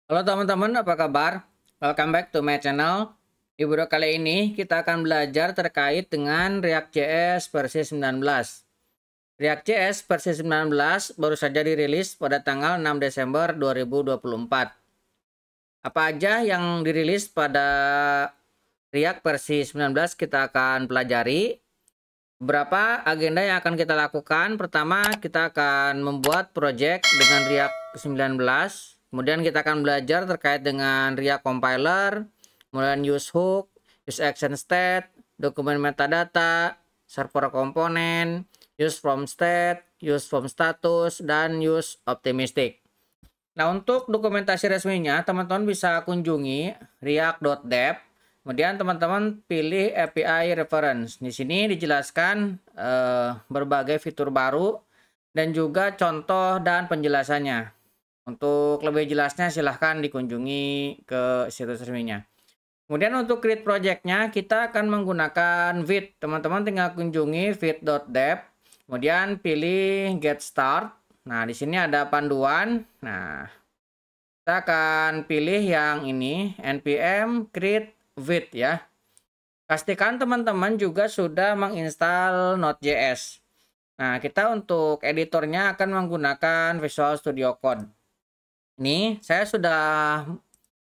Halo teman-teman, apa kabar? Welcome back to my channel. Di video kali ini kita akan belajar terkait dengan React.js versi 19. React.js versi 19 baru saja dirilis pada tanggal 6 Desember 2024. Apa aja yang dirilis pada React versi 19 kita akan pelajari. Beberapa agenda yang akan kita lakukan. Pertama, kita akan membuat project dengan React 19. Kemudian kita akan belajar terkait dengan React compiler, kemudian use hook, use action state, dokumen metadata, server komponen, use from state, use from status, dan use optimistic. Nah, untuk dokumentasi resminya, teman-teman bisa kunjungi react.dev. Kemudian teman-teman pilih API reference. Di sini dijelaskan berbagai fitur baru dan juga contoh dan penjelasannya. Untuk lebih jelasnya silahkan dikunjungi ke situs resminya. Kemudian untuk create project-nya kita akan menggunakan Vite. Teman-teman tinggal kunjungi vite.dev. Kemudian pilih get start. Nah, di sini ada panduan. Nah, kita akan pilih yang ini, npm create Vite ya. Pastikan teman-teman juga sudah menginstal Node.js. Nah, kita untuk editornya akan menggunakan Visual Studio Code. Ini saya sudah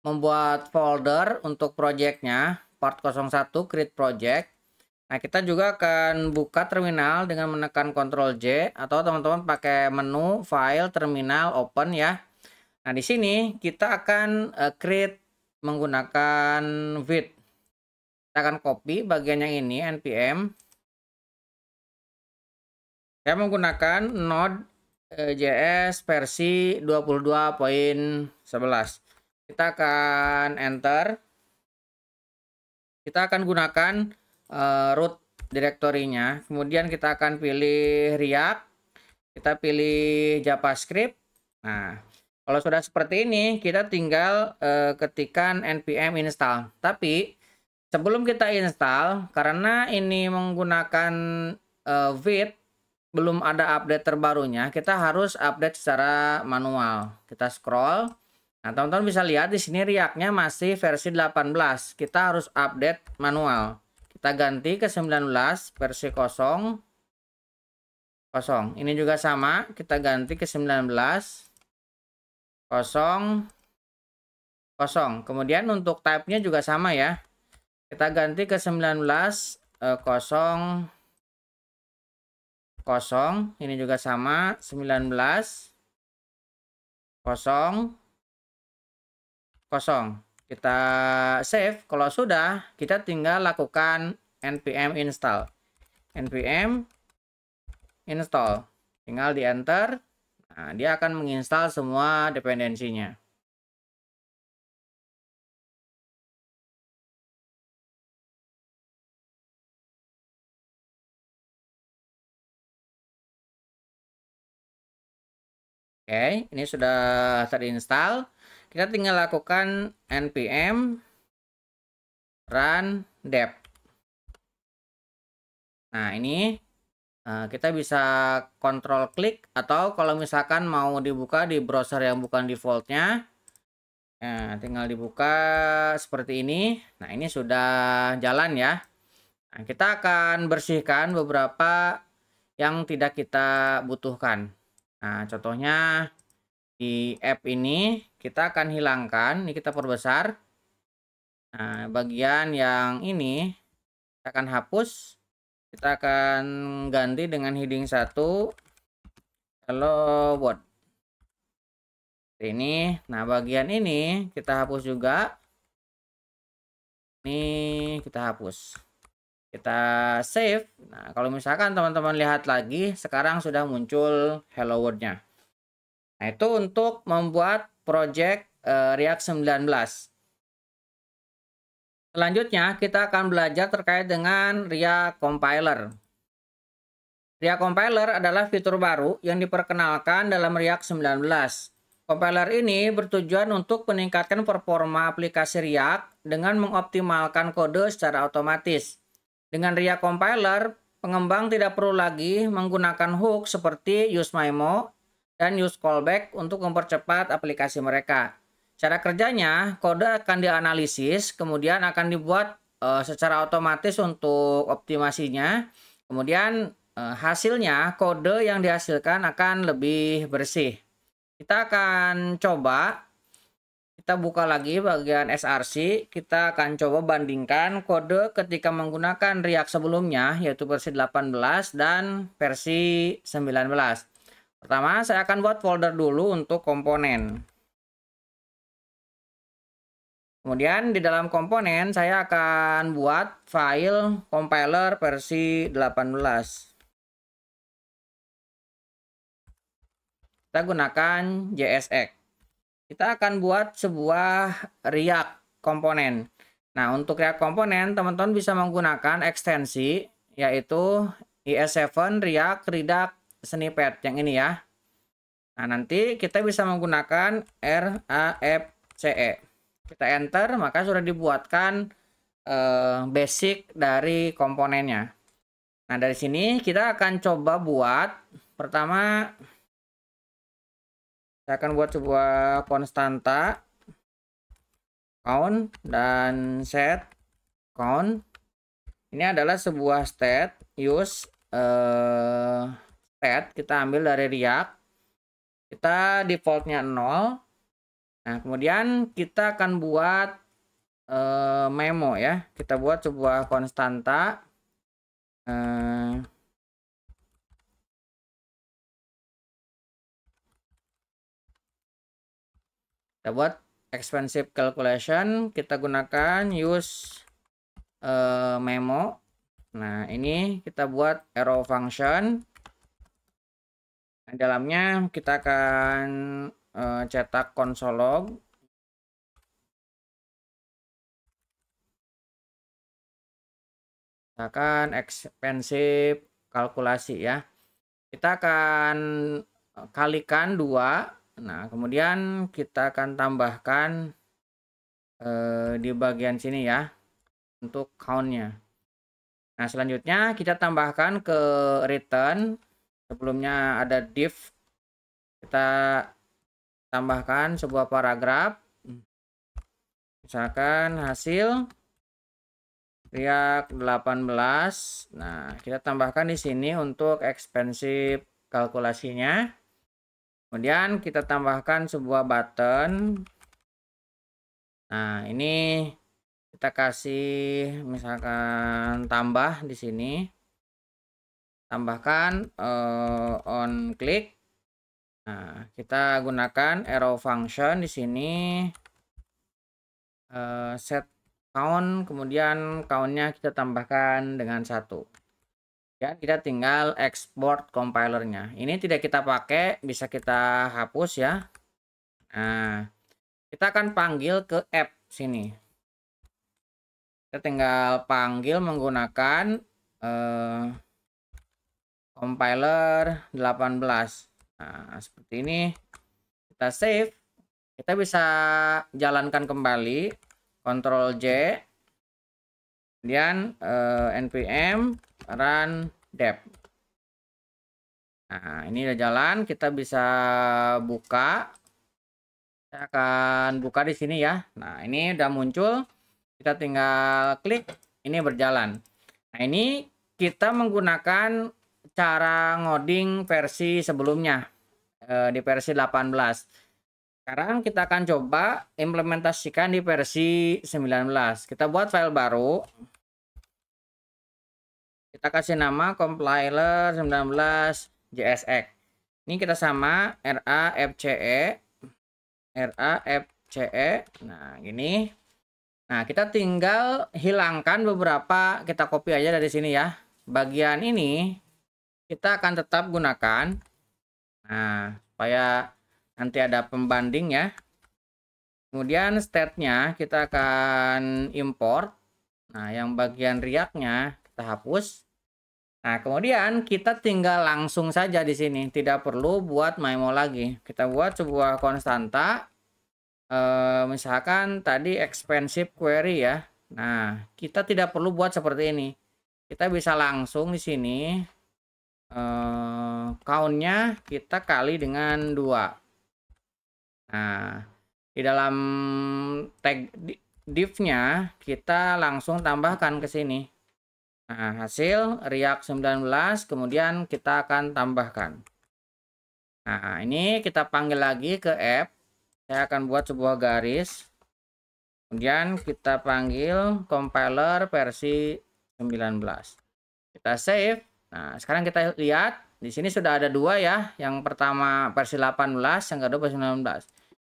membuat folder untuk projectnya, part 01 create project. Nah, kita juga akan buka terminal dengan menekan Ctrl J atau teman-teman pakai menu file terminal open ya. Nah, di sini kita akan create menggunakan Vite. Kita akan copy bagian yang ini, npm. Saya menggunakan Node.js versi 22.11. Kita akan enter. Kita akan gunakan root directory-nya. Kemudian kita akan pilih React. Kita pilih JavaScript. Nah, kalau sudah seperti ini, kita tinggal ketikkan npm install. Tapi sebelum kita install, karena ini menggunakan Vite, belum ada update terbarunya, kita harus update secara manual. Kita scroll. Nah, teman-teman bisa lihat di sini React-nya masih versi 18. Kita harus update manual. Kita ganti ke 19 versi 0. Ini juga sama, kita ganti ke 19 0. Kemudian untuk type-nya juga sama ya. Kita ganti ke 19 0. Ini juga sama, 19 0. Kita save. Kalau sudah, kita tinggal lakukan npm install. npm install. Tinggal di enter. Nah, dia akan menginstal semua dependensinya. Oke, ini sudah terinstall. Kita tinggal lakukan npm run dev. Nah, ini kita bisa kontrol klik atau kalau misalkan mau dibuka di browser yang bukan defaultnya, tinggal dibuka seperti ini. Nah, ini sudah jalan ya. Nah, kita akan bersihkan beberapa yang tidak kita butuhkan. Nah, contohnya di app ini kita akan hilangkan, ini kita perbesar. Nah, bagian yang ini kita akan hapus. Kita akan ganti dengan heading 1 hello world. Ini, nah bagian ini kita hapus juga. Ini kita hapus. Kita save. Nah, kalau misalkan teman-teman lihat lagi, sekarang sudah muncul hello world-nya. Nah, itu untuk membuat project React 19. Selanjutnya, kita akan belajar terkait dengan React Compiler. React Compiler adalah fitur baru yang diperkenalkan dalam React 19. Compiler ini bertujuan untuk meningkatkan performa aplikasi React dengan mengoptimalkan kode secara otomatis. Dengan React Compiler, pengembang tidak perlu lagi menggunakan hook seperti useMyMo dan use callback untuk mempercepat aplikasi mereka. Cara kerjanya, kode akan dianalisis, kemudian akan dibuat secara otomatis untuk optimasinya. Kemudian hasilnya, kode yang dihasilkan akan lebih bersih. Kita akan coba, kita buka lagi bagian src, kita akan coba bandingkan kode ketika menggunakan React sebelumnya, yaitu versi 18 dan versi 19. Pertama, saya akan buat folder dulu untuk komponen. Kemudian di dalam komponen saya akan buat file compiler versi 18. Kita gunakan JSX. Kita akan buat sebuah React komponen. Nah, untuk React komponen teman-teman bisa menggunakan ekstensi yaitu IS7 React Redux Snippet yang ini ya. Nah, nanti kita bisa menggunakan RAFCE. Kita enter, maka sudah dibuatkan basic dari komponennya. Nah, dari sini kita akan coba buat, pertama saya akan buat sebuah konstanta count dan set count. Ini adalah sebuah state use state, kita ambil dari React. Kita defaultnya 0. Nah, kemudian kita akan buat memo ya. Kita buat sebuah konstanta kita buat expensive calculation, kita gunakan use memo. Nah, ini kita buat arrow function. Nah, dalamnya kita akan cetak console log. Akan expensive kalkulasi ya. Kita akan kalikan 2. Nah, kemudian kita akan tambahkan di bagian sini ya untuk countnya. Nah, selanjutnya kita tambahkan ke return. Sebelumnya ada div, kita tambahkan sebuah paragraf, misalkan hasil React 18. Nah, kita tambahkan di sini untuk expensive kalkulasinya. Kemudian kita tambahkan sebuah button. Nah, ini kita kasih misalkan tambah di sini. Tambahkan on click. Nah, kita gunakan arrow function di sini, set count, kemudian countnya kita tambahkan dengan 1. Ya, kita tinggal export compilernya. Ini tidak kita pakai, bisa kita hapus ya. Nah, kita akan panggil ke app sini. Kita tinggal panggil menggunakan compiler 18. Nah, seperti ini. Kita save. Kita bisa jalankan kembali. Ctrl J. Kemudian npm run dev. Nah, ini udah jalan. Kita bisa buka. Saya akan buka di sini ya. Nah, ini udah muncul. Kita tinggal klik. Ini berjalan. Nah, ini kita menggunakan cara ngoding versi sebelumnya di versi 18. Sekarang kita akan coba implementasikan di versi 19. Kita buat file baru. Kita kasih nama compiler 19 JSX. Ini kita sama RAFCE. Nah, gini. Nah, kita tinggal hilangkan beberapa, kita copy aja dari sini ya. Bagian ini kita akan tetap gunakan. Nah, supaya nanti ada pembanding ya. Kemudian state-nya kita akan import. Nah, yang bagian React-nya kita hapus. Nah, kemudian kita tinggal langsung saja di sini, tidak perlu buat memo lagi. Kita buat sebuah konstanta. Misalkan tadi expensive query ya. Nah, kita tidak perlu buat seperti ini. Kita bisa langsung di sini. Countnya kita kali dengan 2. Nah, Di dalam tag div-nya kita langsung tambahkan ke sini. Nah, hasil React 19 kemudian kita akan tambahkan. Nah, ini kita panggil lagi ke app. Saya akan buat sebuah garis. Kemudian kita panggil compiler versi 19. Kita save. Nah, sekarang kita lihat di sini sudah ada dua ya. Yang pertama versi 18, yang kedua versi 19.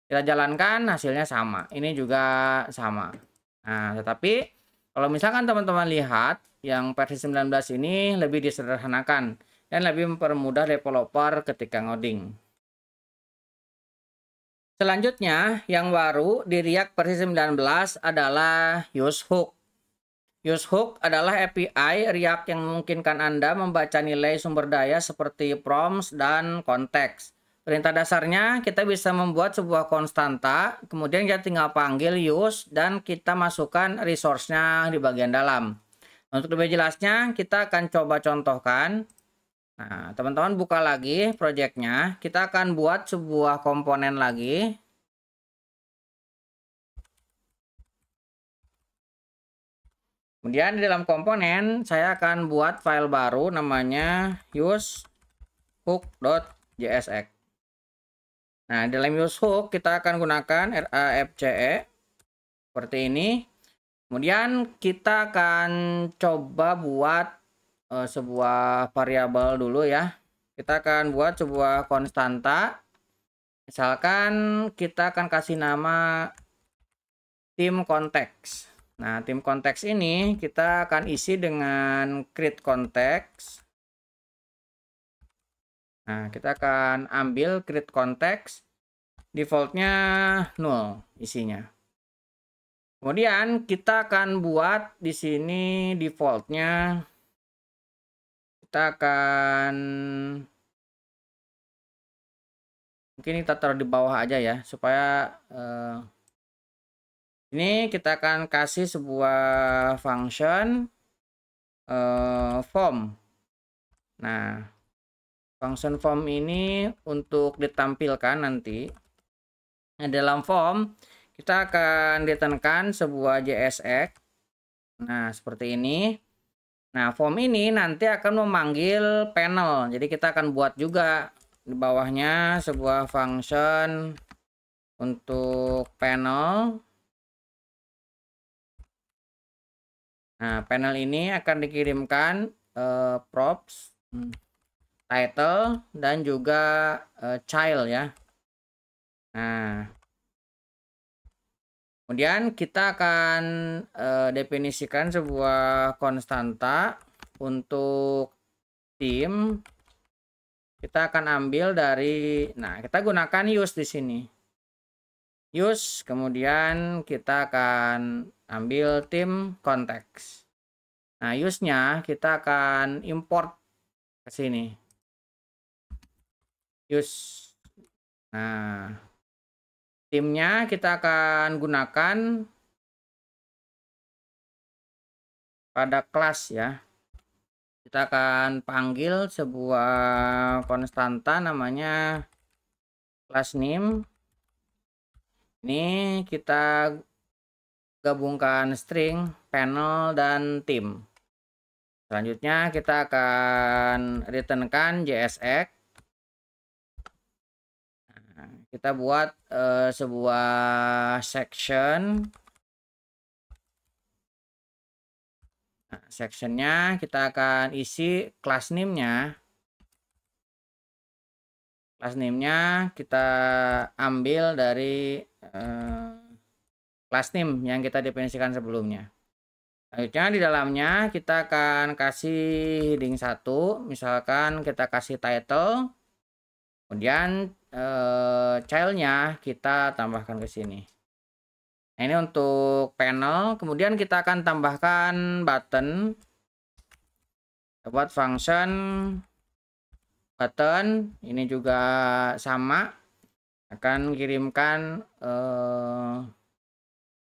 Kita jalankan, hasilnya sama. Ini juga sama. Nah, tetapi kalau misalkan teman-teman lihat yang versi 19 ini lebih disederhanakan dan lebih mempermudah developer ketika ngoding. Selanjutnya, yang baru di React versi 19 adalah usehook. Usehook adalah API React yang memungkinkan Anda membaca nilai sumber daya seperti prompts dan konteks. Perintah dasarnya, kita bisa membuat sebuah konstanta, kemudian kita tinggal panggil use, dan kita masukkan resource-nya di bagian dalam. Untuk lebih jelasnya, kita akan coba contohkan. Nah, teman-teman buka lagi project-nya. Kita akan buat sebuah komponen lagi. Kemudian di dalam komponen saya akan buat file baru namanya usehook.jsx. Nah, dalam usehook kita akan gunakan rafce seperti ini. Kemudian kita akan coba buat sebuah variabel dulu ya. Kita akan buat sebuah konstanta. Misalkan kita akan kasih nama tim konteks. Nah, tim konteks ini kita akan isi dengan create konteks. Nah, kita akan ambil create konteks, defaultnya 0 isinya. Kemudian kita akan buat di sini defaultnya, kita akan mungkin kita taruh di bawah aja ya, supaya ini kita akan kasih sebuah function form. Nah, function form ini untuk ditampilkan nanti. Nah, dalam form kita akan ditekankan sebuah JSX. Nah, seperti ini. Nah, form ini nanti akan memanggil panel. Jadi kita akan buat juga di bawahnya sebuah function untuk panel. Nah, panel ini akan dikirimkan props, title, dan juga child ya. Nah, kemudian kita akan definisikan sebuah konstanta untuk tim. Kita akan ambil dari, nah kita gunakan use di sini. Use, kemudian kita akan ambil tim konteks. Nah, use-nya kita akan import ke sini. Use. Nah, timnya kita akan gunakan pada kelas ya. Kita akan panggil sebuah konstanta namanya class name. Ini kita gabungkan string, panel, dan tim. Selanjutnya kita akan returnkan JSX. Nah, kita buat sebuah section. Nah, sectionnya kita akan isi class name-nya. Class name-nya kita ambil dari class name yang kita definisikan sebelumnya. Selanjutnya di dalamnya kita akan kasih heading 1, misalkan kita kasih title, kemudian child-nya kita tambahkan ke sini. Nah, ini untuk panel, kemudian kita akan tambahkan button. Buat function button ini juga sama, akan kirimkan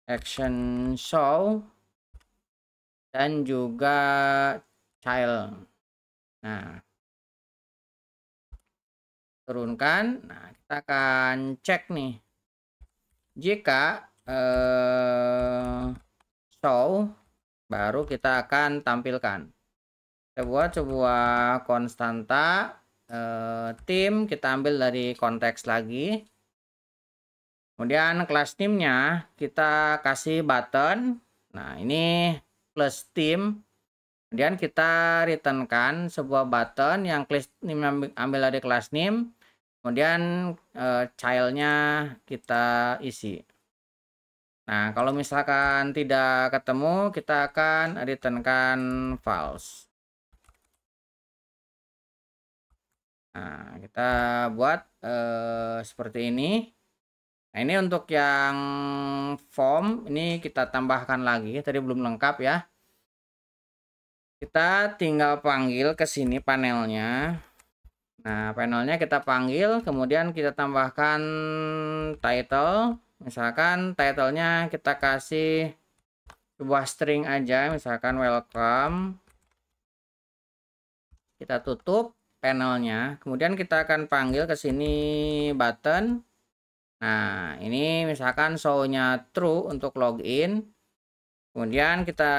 action show dan juga child. Nah, turunkan. Nah, kita akan cek nih Jika show, baru kita akan tampilkan. Kita buat sebuah konstanta tim, kita ambil dari konteks lagi. Kemudian class name-nya kita kasih button. Nah, ini plus tim. Kemudian kita returnkan sebuah button yang class name ambil dari class name. Kemudian child-nya kita isi. Nah, kalau misalkan tidak ketemu, kita akan returnkan false. Nah, kita buat seperti ini. Nah, ini untuk yang form, ini kita tambahkan lagi, tadi belum lengkap ya. Kita tinggal panggil ke sini panelnya. Nah, panelnya kita panggil, kemudian kita tambahkan title. Misalkan title-nya kita kasih sebuah string aja, misalkan welcome. Kita tutup panelnya, kemudian kita akan panggil ke sini button. Nah, ini misalkan show-nya true untuk login. Kemudian kita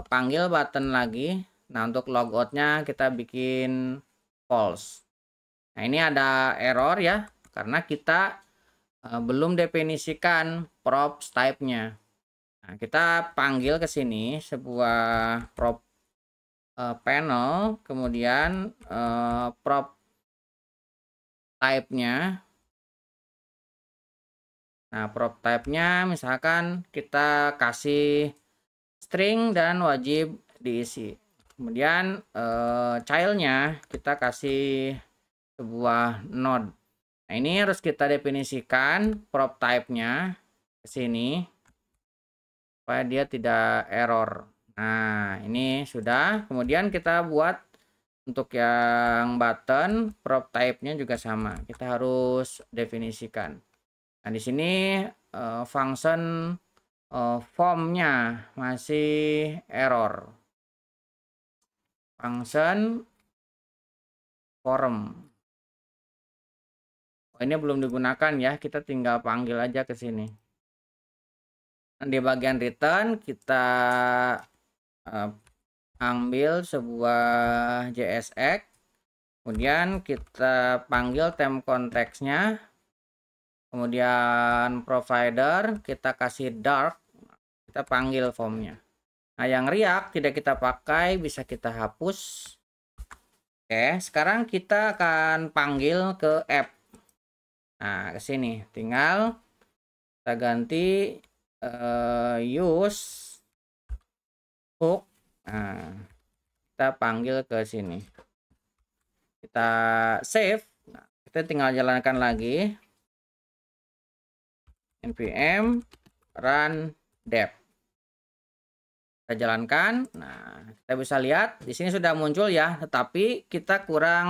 panggil button lagi. Nah, untuk logout-nya kita bikin false. Nah, ini ada error ya, karena kita belum definisikan props type-nya. Nah, kita panggil ke sini sebuah prop panel, kemudian prop type-nya. Nah, prop type-nya misalkan kita kasih string dan wajib diisi. Kemudian child-nya kita kasih sebuah node. Nah, ini harus kita definisikan prop type-nya ke sini supaya dia tidak error. Nah, ini sudah. Kemudian kita buat untuk yang button prop type-nya juga sama. Kita harus definisikan. Nah, di sini function form-nya masih error. Function form. Ini belum digunakan ya, kita tinggal panggil aja ke sini. Di bagian return kita ambil sebuah JSX, kemudian kita panggil temp konteksnya, kemudian provider kita kasih dark, kita panggil formnya. Nah, yang React tidak kita pakai bisa kita hapus. Oke, sekarang kita akan panggil ke app. Nah, ke sini tinggal kita ganti use hook. Nah, kita panggil ke sini. Kita save. Nah, kita tinggal jalankan lagi. npm run dev. Kita jalankan. Nah, kita bisa lihat di sini sudah muncul ya, tetapi kita kurang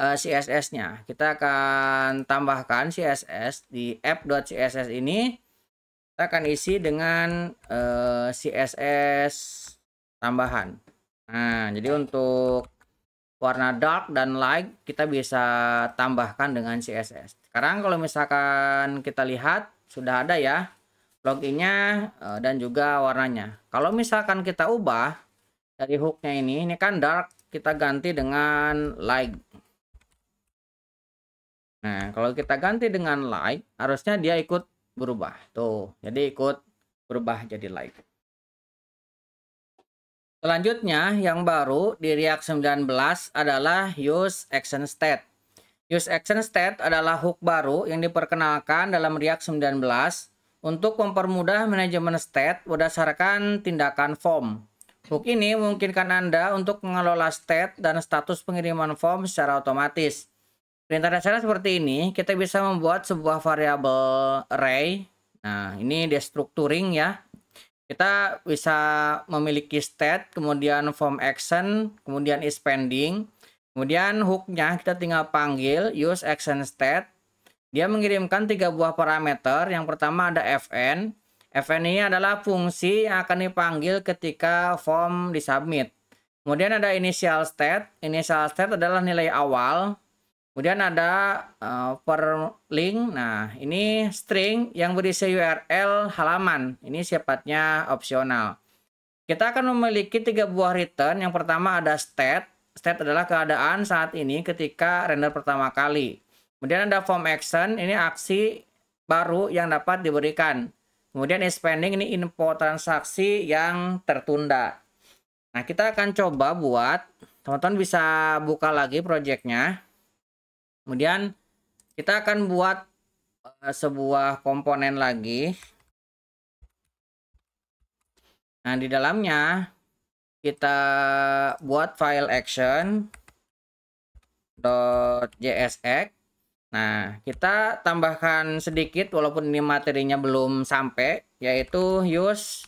CSS-nya. Kita akan tambahkan CSS di app.css ini. Kita akan isi dengan CSS tambahan. Nah, jadi untuk warna dark dan light kita bisa tambahkan dengan CSS. Sekarang kalau misalkan kita lihat sudah ada ya loginnya dan juga warnanya. Kalau misalkan kita ubah dari hooknya ini kan dark, kita ganti dengan light. Nah, kalau kita ganti dengan light, harusnya dia ikut berubah. Tuh, jadi ikut berubah jadi light. Selanjutnya, yang baru di React 19 adalah use action state. Use action state adalah hook baru yang diperkenalkan dalam React 19 untuk mempermudah manajemen state berdasarkan tindakan form. Hook ini memungkinkan Anda untuk mengelola state dan status pengiriman form secara otomatis. Perintah dasarnya seperti ini, kita bisa membuat sebuah variabel array. Nah, ini destructuring ya. Kita bisa memiliki state, kemudian form action, kemudian is pending. Kemudian hooknya kita tinggal panggil use action state. Dia mengirimkan 3 buah parameter. Yang pertama ada fn. Fn ini adalah fungsi yang akan dipanggil ketika form disubmit. Kemudian ada initial state. Initial state adalah nilai awal. Kemudian ada per link. Nah, ini string yang berisi URL halaman. Ini sifatnya opsional. Kita akan memiliki 3 buah return. Yang pertama ada state. State adalah keadaan saat ini ketika render pertama kali. Kemudian ada form action. Ini aksi baru yang dapat diberikan. Kemudian is pending, ini info transaksi yang tertunda. Nah, kita akan coba buat. Teman-teman bisa buka lagi projectnya. Kemudian kita akan buat sebuah komponen lagi. Nah, di dalamnya kita buat file action.jsx. Nah, kita tambahkan sedikit walaupun ini materinya belum sampai, yaitu use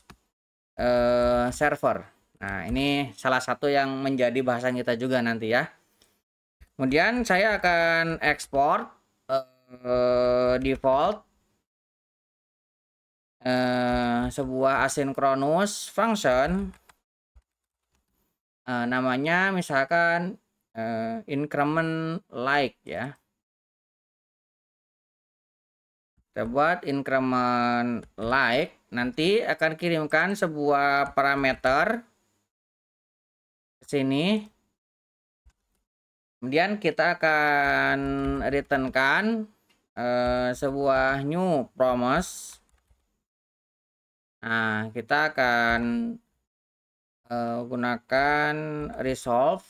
server. Nah, ini salah satu yang menjadi bahasan kita juga nanti ya. Kemudian saya akan ekspor default sebuah asynchronous function, namanya misalkan increment like ya. Kita buat increment like, nanti akan kirimkan sebuah parameter ke sini. Kemudian kita akan returnkan sebuah new promise. Nah, kita akan gunakan resolve.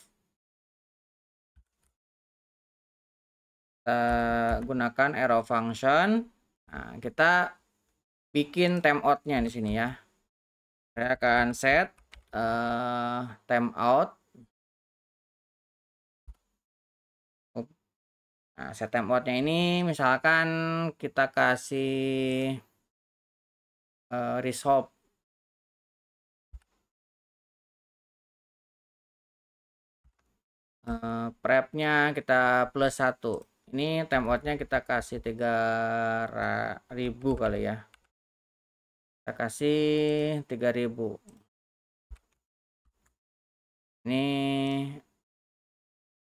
Kita gunakan arrow function. Nah, kita bikin timeout-nya di sini ya. Saya akan set timeout. Nah, set timeout-nya ini misalkan kita kasih resolve. Prep-nya kita +1. Ini timeout-nya kita kasih 3000 kali ya. Kita kasih 3000. Ini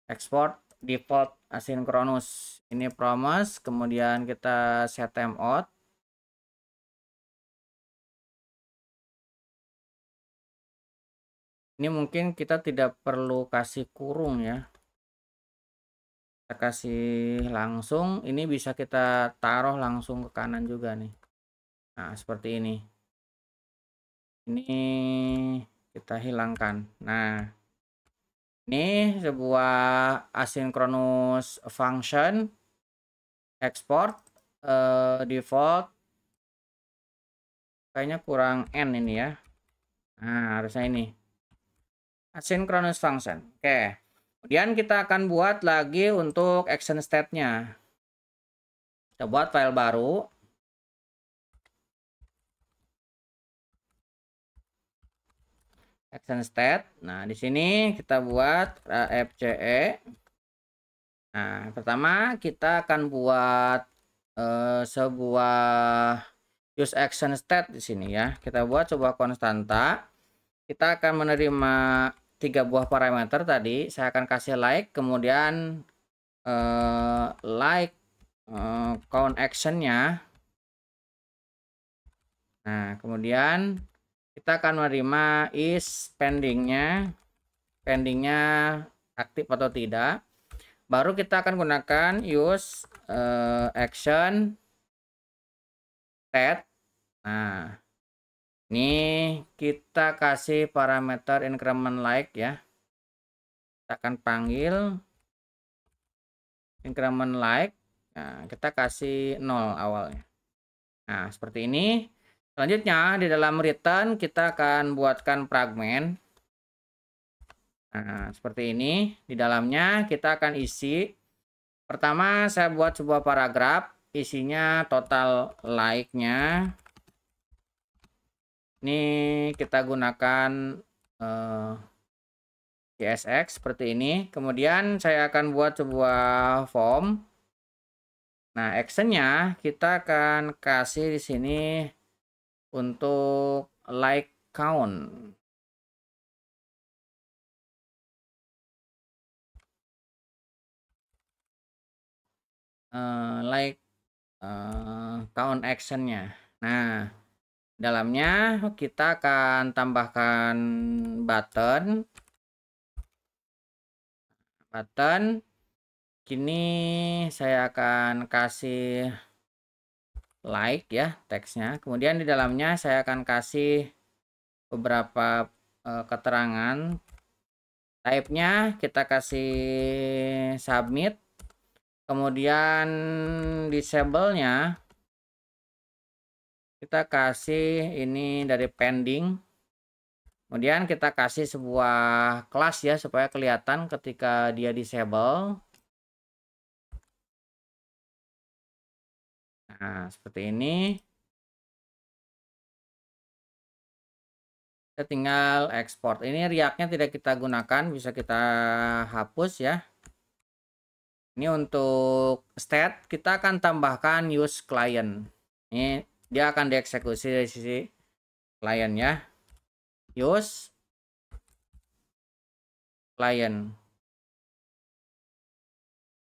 export default asynchronous. Ini promise, kemudian kita set timeout. Ini mungkin kita tidak perlu kasih kurung ya. Kita kasih langsung, ini bisa kita taruh langsung ke kanan juga nih. Nah, seperti ini. Ini kita hilangkan. Nah, ini sebuah asynchronous function export default. Kayaknya kurang n ini ya. Nah, harusnya ini asynchronous function. Oke. Kemudian kita akan buat lagi untuk action state-nya. Kita buat file baru. Action state. Nah, di sini kita buat fce. Nah, pertama kita akan buat sebuah use action state di sini ya. Kita buat sebuah konstanta. Kita akan menerima 3 buah parameter tadi. Saya akan kasih like, kemudian like count actionnya. Nah, kemudian kita akan menerima is pendingnya aktif atau tidak. Baru kita akan gunakan use action state. Nah, ini kita kasih parameter increment like ya. Kita akan panggil increment like. Nah, kita kasih 0 awalnya. Nah, seperti ini. Selanjutnya di dalam return kita akan buatkan fragment. Nah, seperti ini. Di dalamnya kita akan isi. Pertama saya buat sebuah paragraf. Isinya total like-nya. Ini kita gunakan JSX seperti ini. Kemudian saya akan buat sebuah form. Nah, actionnya kita akan kasih di sini untuk like count. like count actionnya. Nah, dalamnya kita akan tambahkan button. Kini saya akan kasih like ya teksnya. Kemudian di dalamnya saya akan kasih beberapa keterangan. Type-nya kita kasih submit. Kemudian disable-nya kita kasih ini dari pending. Kemudian kita kasih sebuah kelas ya supaya kelihatan ketika dia disable. Nah, seperti ini. Kita tinggal ekspor. Ini React-nya tidak kita gunakan, bisa kita hapus ya. Ini untuk state, kita akan tambahkan use client. Ini dia akan dieksekusi dari sisi client ya. Use client.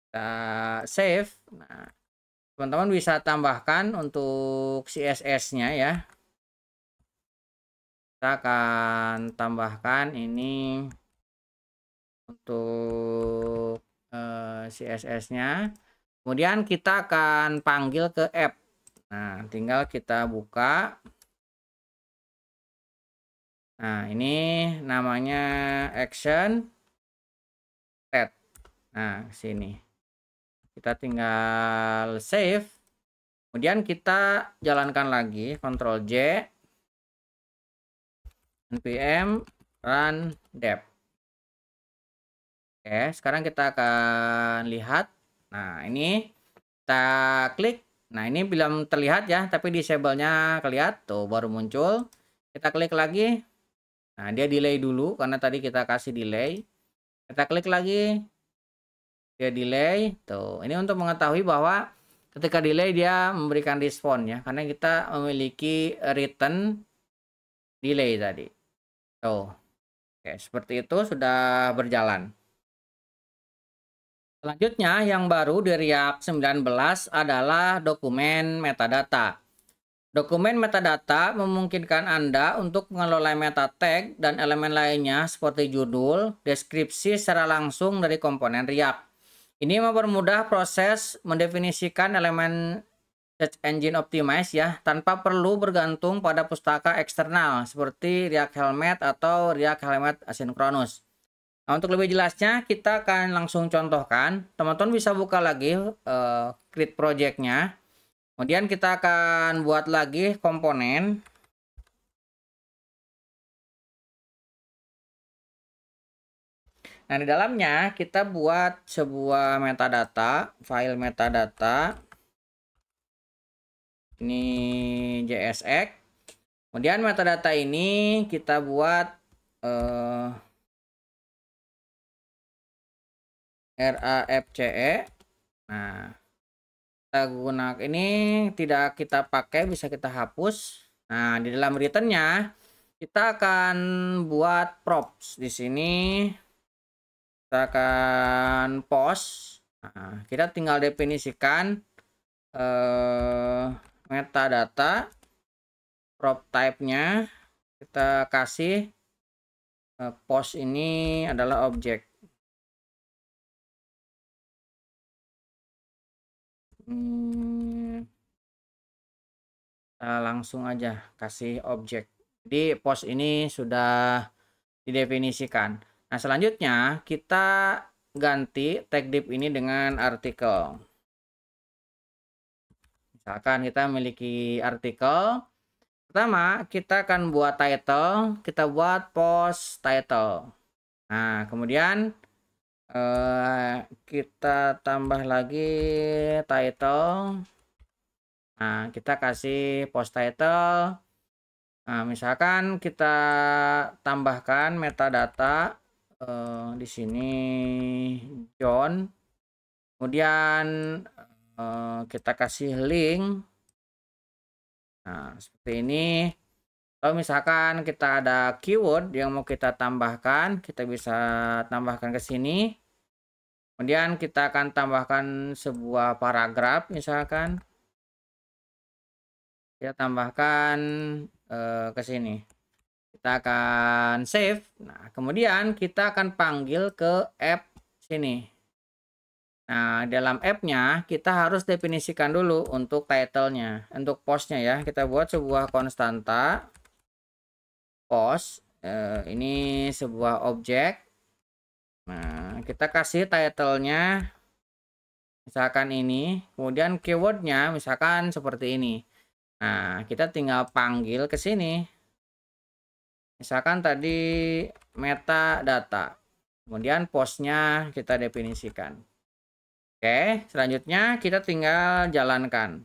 Kita save. Nah, teman-teman bisa tambahkan untuk CSS-nya ya. Kita akan tambahkan ini untuk CSS-nya. Kemudian kita akan panggil ke app. Nah, tinggal kita buka. Nah, ini namanya action set. Nah, sini. Kita tinggal save. Kemudian kita jalankan lagi, Ctrl J. npm run dev. Oke, sekarang kita akan lihat. Nah, ini kita klik. Nah, ini belum terlihat ya, tapi disable-nya kelihatan tuh baru muncul. Kita klik lagi. Nah, dia delay dulu karena tadi kita kasih delay. Kita klik lagi. Dia delay. Tuh, ini untuk mengetahui bahwa ketika delay dia memberikan respon ya, karena kita memiliki return delay tadi. Tuh. Oke, seperti itu sudah berjalan. Selanjutnya yang baru di React 19 adalah dokumen metadata. Dokumen metadata memungkinkan Anda untuk mengelola meta tag dan elemen lainnya seperti judul, deskripsi secara langsung dari komponen React. Ini mempermudah proses mendefinisikan elemen search engine optimize ya, tanpa perlu bergantung pada pustaka eksternal seperti React Helmet atau React Helmet Asynchronous. Nah, untuk lebih jelasnya kita akan langsung contohkan. Teman-teman bisa buka lagi create project-nya. Kemudian kita akan buat lagi komponen. Nah, di dalamnya kita buat sebuah metadata, file metadata. Ini JSX. Kemudian metadata ini kita buat RAFCE. Nah, kita gunakan ini tidak kita pakai, bisa kita hapus. Nah, di dalam returnnya kita akan buat props. Di sini kita akan post. Nah, kita tinggal definisikan metadata, prop type-nya kita kasih post ini adalah objek. Langsung aja kasih objek. Jadi post ini sudah didefinisikan. Nah, selanjutnya kita ganti tag div ini dengan artikel. Misalkan kita memiliki artikel. Pertama, kita akan buat title. Kita buat post title. Nah, kemudian kita tambah lagi title. Nah, kita kasih post title. Nah, misalkan kita tambahkan metadata di sini John. Kemudian kita kasih link. Nah, seperti ini. Kalau misalkan kita ada keyword yang mau kita tambahkan, kita bisa tambahkan ke sini. Kemudian kita akan tambahkan sebuah paragraf, misalkan kita tambahkan ke sini. Kita akan save. Nah, kemudian kita akan panggil ke app sini. Nah, dalam app-nya kita harus definisikan dulu untuk title-nya. Untuk post-nya ya, kita buat sebuah konstanta post. Ini sebuah objek. Nah, kita kasih title-nya misalkan ini. Kemudian keyword-nya misalkan seperti ini. Nah, kita tinggal panggil ke sini. Misalkan tadi metadata. Kemudian post-nya kita definisikan. Oke, selanjutnya kita tinggal jalankan.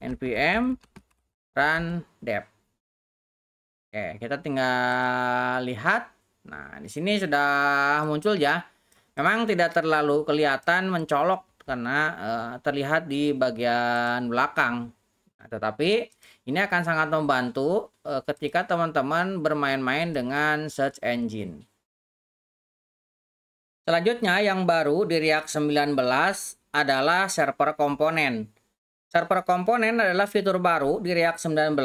npm run dev. Oke, kita tinggal lihat. Nah, di sini sudah muncul ya. Memang tidak terlalu kelihatan mencolok karena terlihat di bagian belakang. Nah, tetapi ini akan sangat membantu ketika teman-teman bermain-main dengan search engine. Selanjutnya yang baru di React 19 adalah server komponen. Server komponen adalah fitur baru di React 19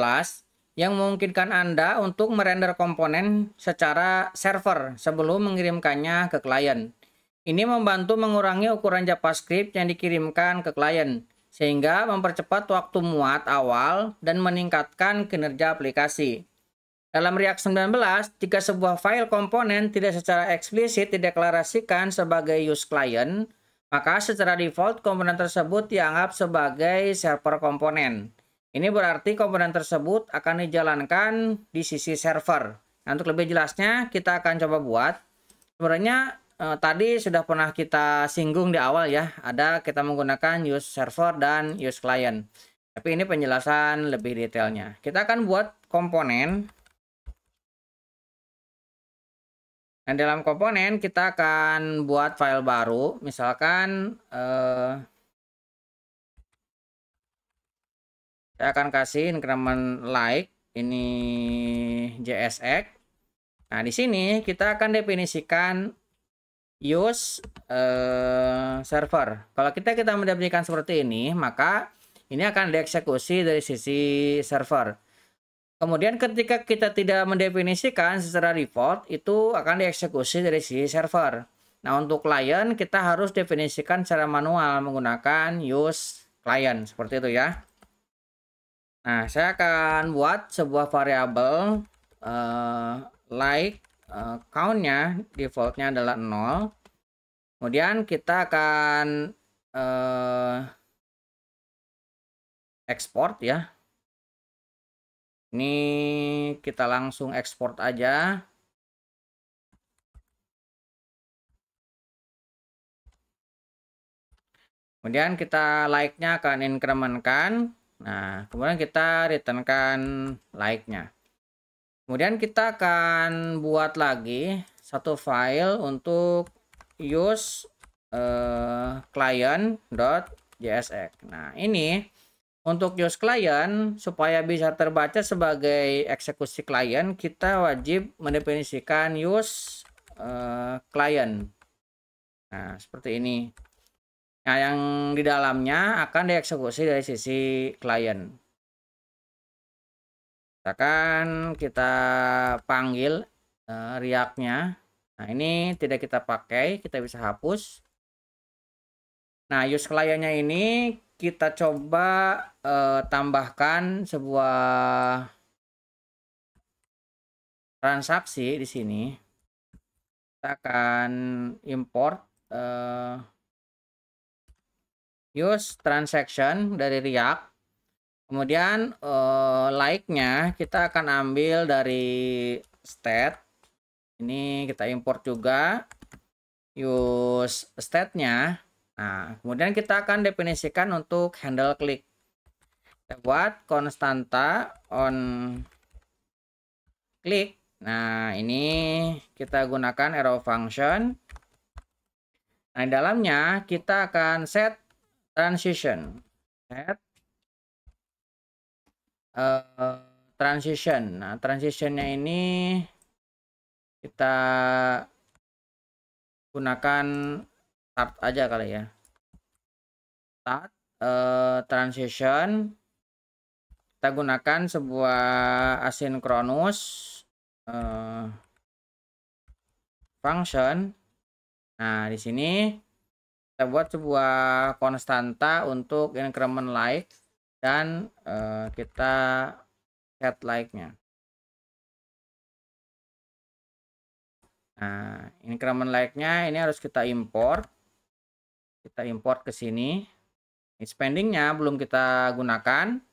yang memungkinkan Anda untuk merender komponen secara server sebelum mengirimkannya ke klien. Ini membantu mengurangi ukuran JavaScript yang dikirimkan ke klien, sehingga mempercepat waktu muat awal dan meningkatkan kinerja aplikasi. Dalam React 19, jika sebuah file komponen tidak secara eksplisit dideklarasikan sebagai use client, maka secara default komponen tersebut dianggap sebagai server komponen. Ini berarti komponen tersebut akan dijalankan di sisi server. Nah, untuk lebih jelasnya kita akan coba buat. Sebenarnya tadi sudah pernah kita singgung di awal ya, ada kita menggunakan use server dan use client. Tapi ini penjelasan lebih detailnya. Kita akan buat komponen. Nah, dalam komponen kita akan buat file baru, misalkan saya akan kasih increment like ini JSX. Nah, di sini kita akan definisikan use server. Kalau kita mendefinisikan seperti ini, maka ini akan dieksekusi dari sisi server. Kemudian ketika kita tidak mendefinisikan secara default, itu akan dieksekusi dari sisi server. Nah, untuk client kita harus definisikan secara manual menggunakan use client, seperti itu ya. Nah, saya akan buat sebuah variabel like count-nya defaultnya adalah 0. Kemudian kita akan export ya. Ini kita langsung ekspor aja. Kemudian kita like-nya akan increment-kan. Nah, kemudian kita return-kan like-nya. Kemudian kita akan buat lagi satu file untuk use client.jsx. Nah, ini untuk use client, supaya bisa terbaca sebagai eksekusi klien, kita wajib mendefinisikan use client. Nah, seperti ini. Nah, yang di dalamnya akan dieksekusi dari sisi klien. Misalkan kita panggil React-nya. Nah, ini tidak kita pakai, kita bisa hapus. Nah, use client-nya ini kita coba tambahkan sebuah transaksi di sini. Kita akan import use transaction dari React. Kemudian like-nya kita akan ambil dari state. Ini kita import juga use state-nya. Nah, kemudian kita akan definisikan untuk handle klik. Kita buat konstanta on klik. Nah, ini kita gunakan arrow function. Nah, di dalamnya kita akan set transition. Set transition. Nah, transitionnya ini kita gunakan start aja kali ya. Start transition. Kita gunakan sebuah asynchronous function. Nah, di sini kita buat sebuah konstanta untuk increment like dan kita set like-nya. Nah, increment like-nya ini harus kita import. Kita import ke sini. Spending-nya belum kita gunakan.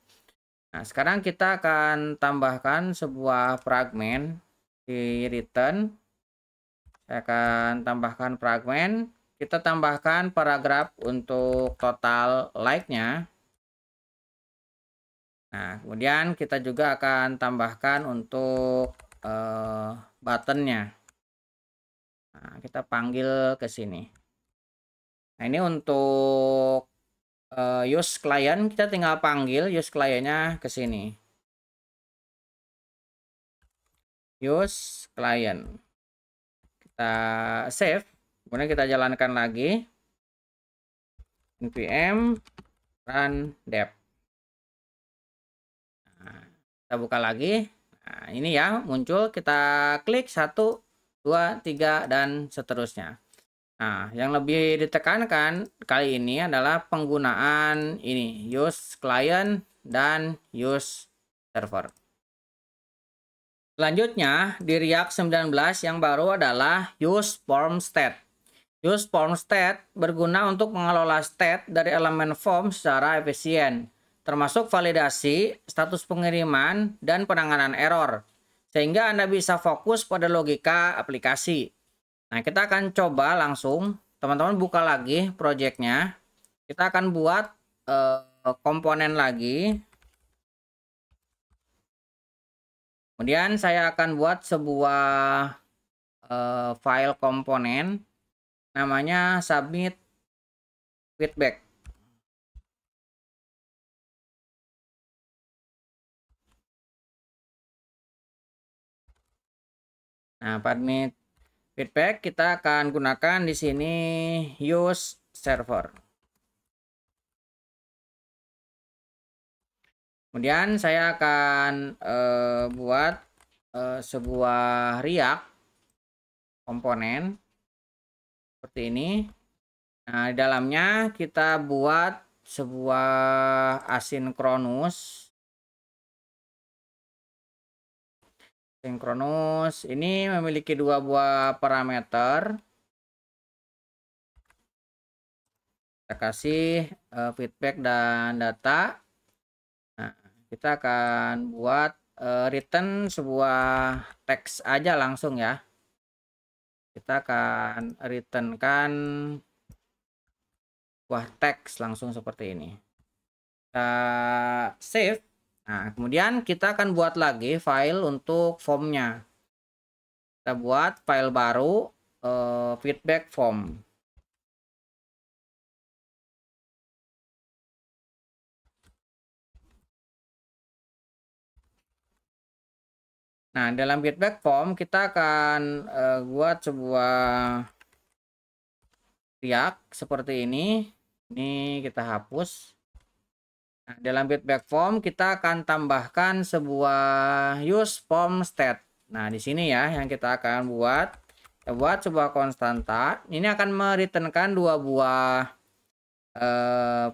Nah, sekarang kita akan tambahkan sebuah fragment di return. Saya akan tambahkan fragment. Kita tambahkan paragraf untuk total like-nya. Nah, kemudian kita juga akan tambahkan untuk button-nya. Nah, kita panggil ke sini. Nah, ini untuk use client, kita tinggal panggil use client-nya ke sini. Use client. Kita save, kemudian kita jalankan lagi. npm run dev. Nah, kita buka lagi. Nah, ini ya muncul, kita klik 1, 2, 3 dan seterusnya. Nah, yang lebih ditekankan kali ini adalah penggunaan ini, use client dan use server. Selanjutnya, di React 19 yang baru adalah use form state. Use form state berguna untuk mengelola state dari elemen form secara efisien, termasuk validasi, status pengiriman, dan penanganan error, sehingga Anda bisa fokus pada logika aplikasi. Nah, kita akan coba langsung, teman-teman buka lagi projectnya. Kita akan buat komponen lagi. Kemudian saya akan buat sebuah file komponen, namanya submit feedback. Nah, submit feedback kita akan gunakan di sini use server. Kemudian saya akan buat sebuah React komponen seperti ini. Nah, di dalamnya kita buat sebuah asynchronous. Asynchronous ini memiliki dua buah parameter. Kita kasih feedback dan data. Nah, kita akan buat return sebuah teks aja langsung ya. Kita akan returnkan buah teks langsung seperti ini. Kita save. Nah, kemudian kita akan buat lagi file untuk formnya. Kita buat file baru feedback form. Nah, dalam feedback form kita akan buat sebuah React seperti ini. Ini kita hapus. Nah, dalam feedback form kita akan tambahkan sebuah use form state. Nah, di sini ya yang kita akan buat. Kita buat sebuah konstanta. Ini akan mereturnkan dua buah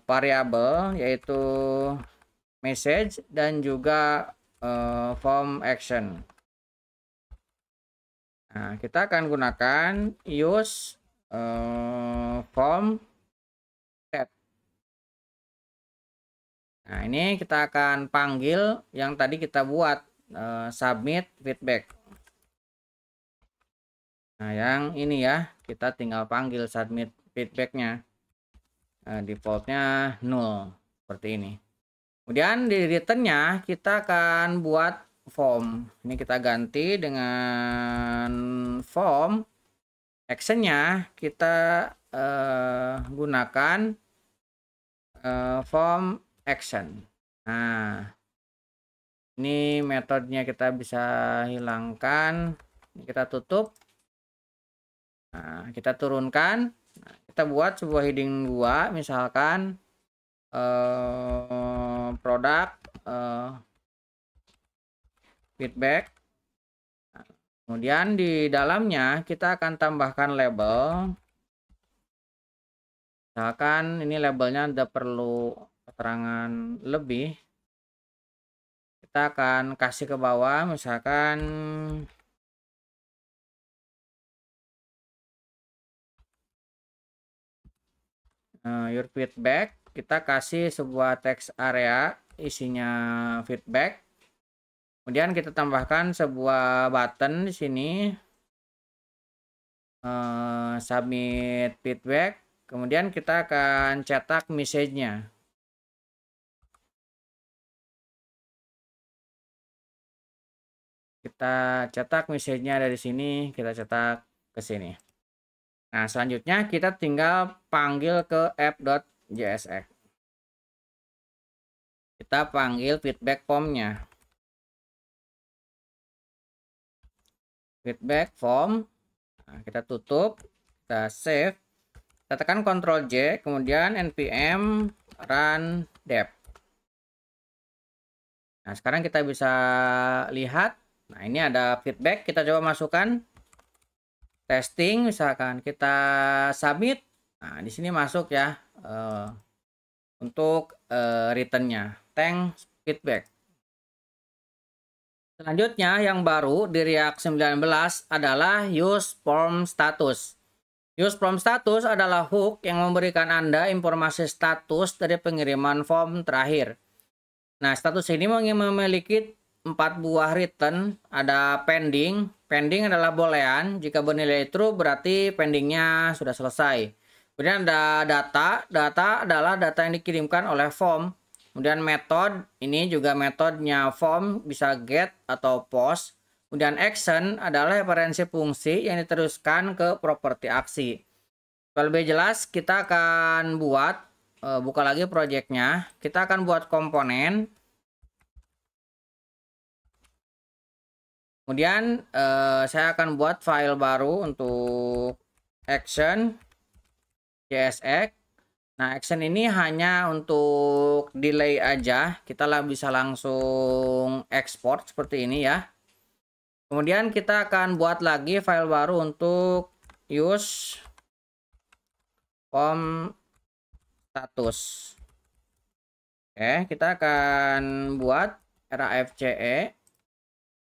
variabel, yaitu message dan juga form action. Nah, kita akan gunakan use form set. Nah, ini kita akan panggil yang tadi kita buat submit feedback. Nah, yang ini ya kita tinggal panggil submit feedbacknya. Defaultnya 0 seperti ini. Kemudian di returnnya kita akan buat form. Ini kita ganti dengan form. Actionnya kita gunakan form action. Nah, ini metodenya kita bisa hilangkan. Ini kita tutup. Nah, kita turunkan. Nah, kita buat sebuah heading 2, misalkan produk feedback. Nah, kemudian di dalamnya kita akan tambahkan label. Misalkan ini labelnya ada perlu keterangan lebih. Kita akan kasih ke bawah, misalkan your feedback. Kita kasih sebuah teks area isinya feedback. Kemudian kita tambahkan sebuah button di sini, submit feedback. Kemudian kita akan cetak message-nya. Kita cetak message-nya dari sini, kita cetak ke sini. Nah, selanjutnya kita tinggal panggil ke app.jsx. Kita panggil feedback form-nya. Feedback form. Nah, kita tutup, kita save. Kita tekan Ctrl J, kemudian npm run dev. Nah, sekarang kita bisa lihat. Nah, ini ada feedback. Kita coba masukkan testing, misalkan kita submit. Nah, di sini masuk ya untuk returnnya. Thanks feedback. Selanjutnya yang baru di React 19 adalah use form status. Use form status adalah hook yang memberikan Anda informasi status dari pengiriman form terakhir. Nah, status ini memiliki 4 buah return. Ada pending. Pending adalah boolean. Jika bernilai true berarti pendingnya sudah selesai. Kemudian ada data. Data adalah data yang dikirimkan oleh form. Kemudian method. Ini juga metodenya form. Bisa get atau post. Kemudian action adalah referensi fungsi yang diteruskan ke properti aksi. Kalau lebih jelas, kita akan buat, buka lagi projectnya. Kita akan buat komponen. Kemudian saya akan buat file baru untuk action JSX. Nah, action ini hanya untuk delay aja. Kita bisa langsung export seperti ini ya. Kemudian kita akan buat lagi file baru untuk use form status. Oke, kita akan buat RAFCE.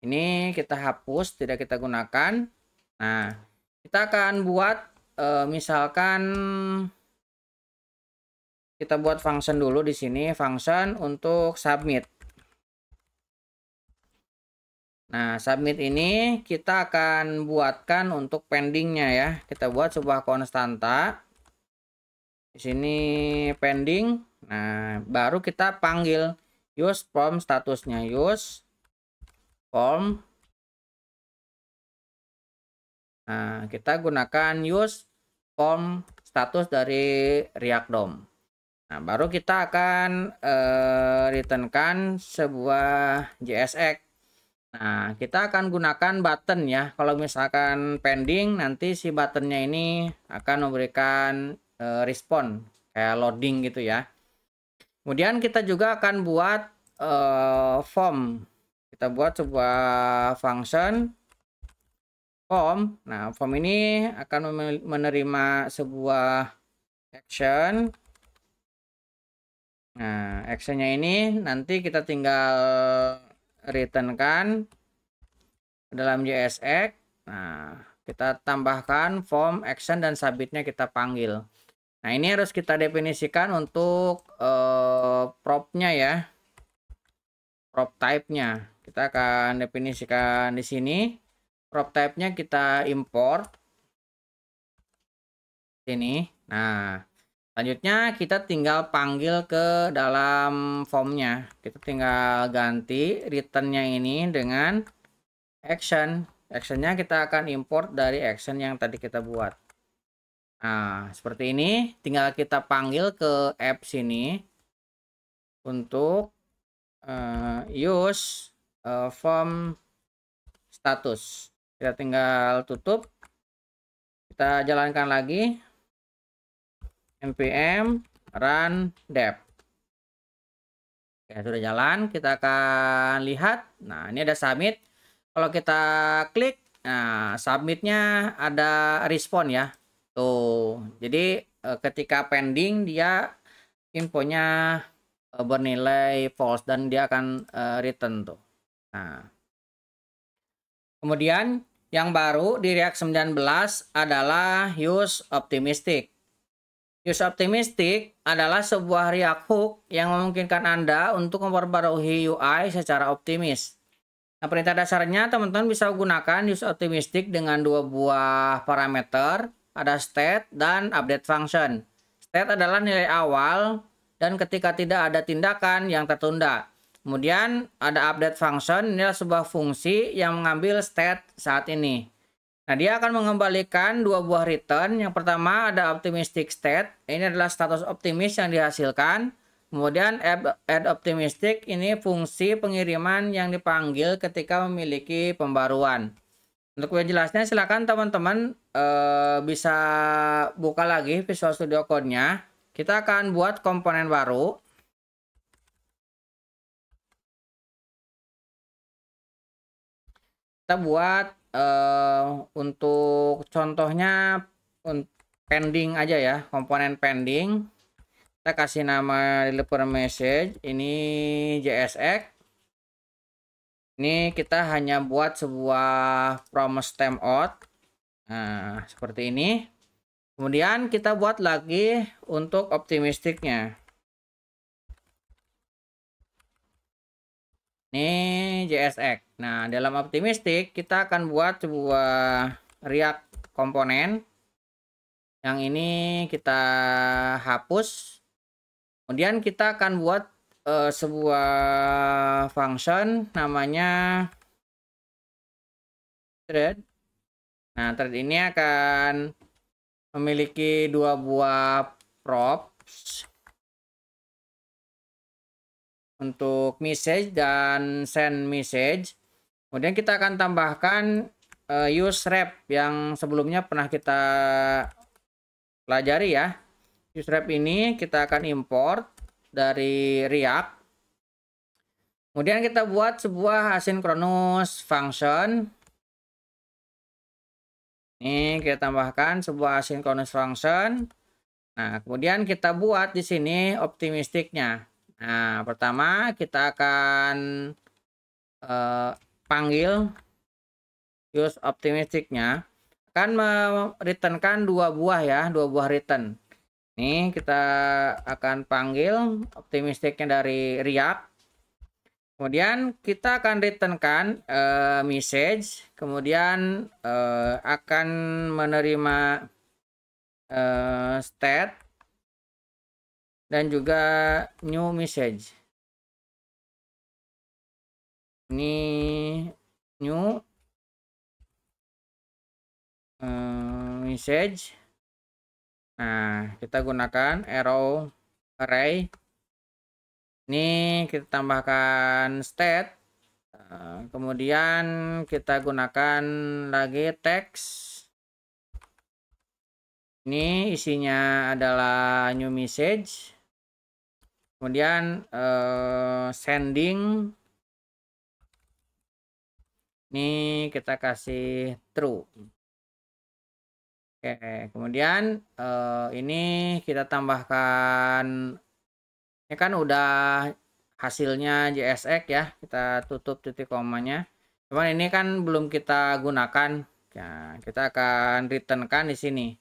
Ini kita hapus, tidak kita gunakan. Nah, kita akan buat misalkan kita buat function dulu di sini, function untuk submit. Nah, submit ini kita akan buatkan untuk pendingnya ya. Kita buat sebuah konstanta. Di sini pending. Nah, baru kita panggil use form statusnya, use form. Nah, kita gunakan use form status dari React DOM. Nah, baru kita akan returnkan sebuah JSX. Nah, kita akan gunakan button ya. Kalau misalkan pending, nanti si buttonnya ini akan memberikan respon kayak loading gitu ya. Kemudian kita juga akan buat form. Kita buat sebuah function form. Nah, form ini akan menerima sebuah action. Nah, actionnya ini nanti kita tinggal returnkan dalam JSX. Nah, kita tambahkan form, action, dan submitnya kita panggil. Nah, ini harus kita definisikan untuk prop-nya ya. Prop type-nya. Kita akan definisikan di sini. Prop type-nya kita import. Sini. Nah, selanjutnya kita tinggal panggil ke dalam formnya. Kita tinggal ganti returnnya ini dengan action. Actionnya kita akan import dari action yang tadi kita buat. Nah, seperti ini. Tinggal kita panggil ke app sini untuk use form status. Kita tinggal tutup. Kita jalankan lagi. npm run dev. Ya, sudah jalan. Kita akan lihat. Nah, ini ada submit. Kalau kita klik, nah submitnya ada respon ya. Tuh, jadi ketika pending dia infonya bernilai false dan dia akan return tuh. Nah, kemudian yang baru di React 19 adalah use optimistic. Use optimistic adalah sebuah React hook yang memungkinkan Anda untuk memperbarui UI secara optimis. Nah, perintah dasarnya teman-teman bisa gunakan use optimistic dengan dua buah parameter, ada state dan update function. State adalah nilai awal dan ketika tidak ada tindakan yang tertunda. Kemudian ada update function, ini adalah sebuah fungsi yang mengambil state saat ini. Nah, dia akan mengembalikan dua buah return. Yang pertama ada optimistic state, ini adalah status optimis yang dihasilkan. Kemudian add optimistic, ini fungsi pengiriman yang dipanggil ketika memiliki pembaruan. Untuk lebih jelasnya silakan teman-teman bisa buka lagi Visual Studio Code-nya. Kita akan buat komponen baru. Kita buat untuk contohnya pending aja ya, komponen pending. Kita kasih nama deliver message, ini JSX. Ini kita hanya buat sebuah promise timeout. Nah, seperti ini. Kemudian kita buat lagi untuk optimistiknya. Ini JSX. Nah, dalam optimistik kita akan buat sebuah React komponen. Yang ini kita hapus. Kemudian kita akan buat sebuah function namanya thread. Nah, thread ini akan memiliki dua buah props untuk message dan send message. Kemudian kita akan tambahkan use wrap yang sebelumnya pernah kita pelajari ya. Use wrap ini kita akan import dari React. Kemudian kita buat sebuah asynchronous function. Ini kita tambahkan sebuah asynchronous function. Nah, kemudian kita buat di sini optimistiknya. Nah, pertama kita akan panggil use optimistiknya. Akan mereturnkan dua buah ya, dua buah return. Ini kita akan panggil optimistiknya dari React. Kemudian kita akan returnkan message. Kemudian akan menerima state dan juga new message. Ini new message. Nah, kita gunakan arrow array. Ini kita tambahkan state. Kemudian kita gunakan lagi text. Ini isinya adalah new message. Kemudian sending. Ini kita kasih true. Oke, kemudian ini kita tambahkan, ini kan udah hasilnya JSX ya, kita tutup titik komanya. Cuman ini kan belum kita gunakan, ya, kita akan returnkan di sini.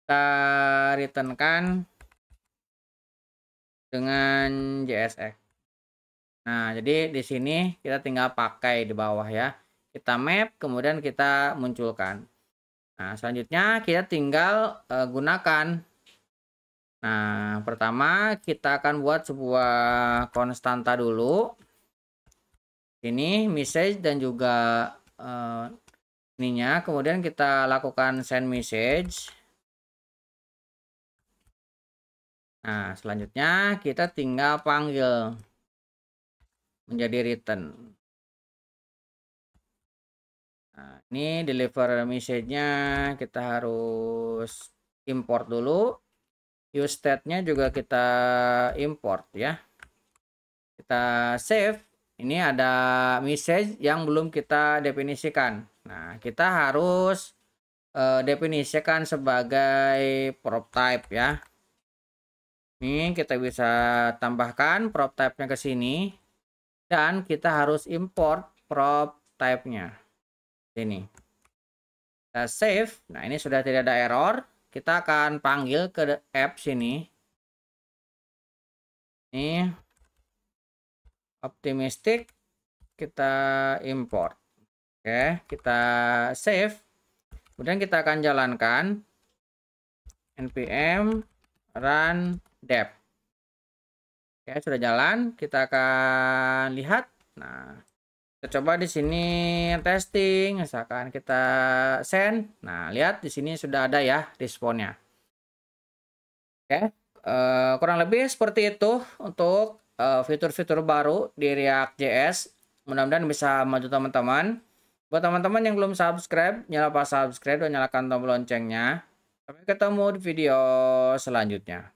Kita returnkan dengan JSX. Nah, jadi di sini kita tinggal pakai di bawah ya. Kita map, kemudian kita munculkan. Nah, selanjutnya kita tinggal gunakan. Nah, pertama kita akan buat sebuah konstanta dulu. Ini message dan juga ininya. Kemudian kita lakukan send message. Nah, selanjutnya kita tinggal panggil menjadi return. Nah, ini deliver message-nya kita harus import dulu. Use state-nya juga kita import ya. Kita save. Ini ada message yang belum kita definisikan. Nah, kita harus definisikan sebagai prop type ya. Ini kita bisa tambahkan prop type-nya ke sini. Dan kita harus import prop type-nya. Sini. Kita save. Nah, ini sudah tidak ada error. Kita akan panggil ke app sini. Ini optimistic. Kita import. Oke, kita save. Kemudian kita akan jalankan npm run dev. Oke, sudah jalan. Kita akan lihat. Nah, kita coba di sini testing, misalkan kita send. Nah, lihat di sini sudah ada ya responnya. Oke, kurang lebih seperti itu untuk fitur-fitur baru di React.js. Mudah-mudahan bisa membantu teman-teman. Buat teman-teman yang belum subscribe, nyalakan subscribe dan nyalakan tombol loncengnya. Sampai ketemu di video selanjutnya.